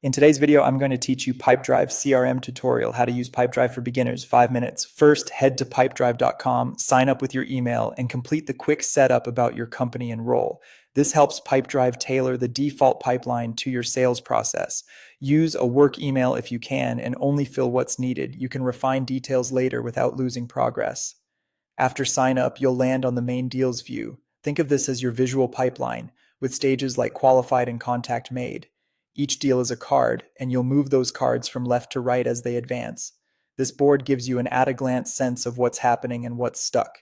In today's video, I'm going to teach you Pipedrive CRM tutorial, how to use Pipedrive for beginners, 5 minutes. First, head to pipedrive.com, sign up with your email, and complete the quick setup about your company and role. This helps Pipedrive tailor the default pipeline to your sales process. Use a work email if you can, and only fill what's needed. You can refine details later without losing progress. After sign up, you'll land on the main deals view. Think of this as your visual pipeline, with stages like qualified and contact made. Each deal is a card, and you'll move those cards from left to right as they advance. This board gives you an at-a-glance sense of what's happening and what's stuck.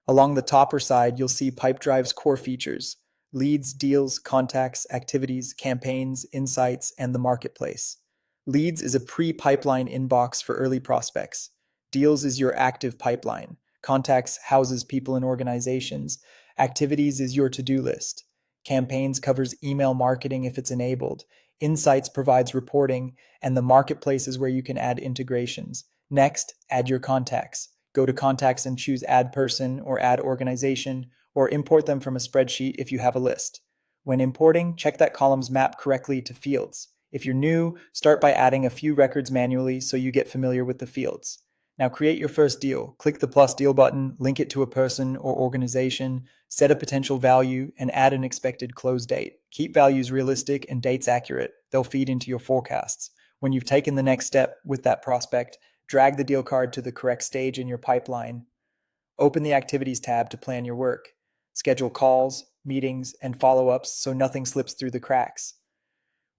Along the top or side, you'll see Pipedrive's core features: leads, deals, contacts, activities, campaigns, insights, and the marketplace. Leads is a pre-pipeline inbox for early prospects. Deals is your active pipeline. Contacts houses people and organizations. Activities is your to-do list. Campaigns covers email marketing if it's enabled. Insights provides reporting, and the marketplace is where you can add integrations. Next, add your contacts. Go to contacts and choose add person or add organization, or import them from a spreadsheet if you have a list. When importing, check that columns map correctly to fields. If you're new, start by adding a few records manually so you get familiar with the fields. Now create your first deal. Click the plus deal button, link it to a person or organization, set a potential value, and add an expected close date. Keep values realistic and dates accurate. They'll feed into your forecasts. When you've taken the next step with that prospect, drag the deal card to the correct stage in your pipeline. Open the Activities tab to plan your work. Schedule calls, meetings, and follow-ups so nothing slips through the cracks.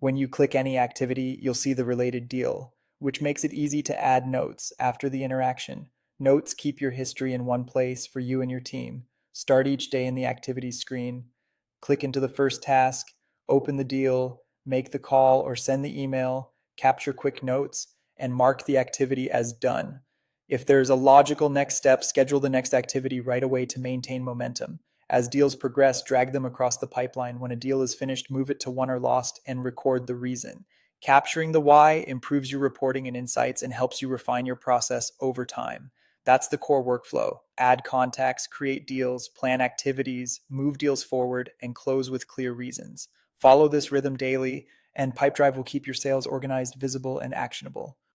When you click any activity, you'll see the related deal, which makes it easy to add notes after the interaction. Notes keep your history in one place for you and your team. Start each day in the Activities screen. Click into the first task, open the deal, make the call or send the email, capture quick notes, and mark the activity as done. If there's a logical next step, schedule the next activity right away to maintain momentum. As deals progress, drag them across the pipeline. When a deal is finished, move it to won or lost and record the reason. Capturing the why improves your reporting and insights and helps you refine your process over time. That's the core workflow. Add contacts, create deals, plan activities, move deals forward, and close with clear reasons. Follow this rhythm daily, and Pipedrive will keep your sales organized, visible, and actionable.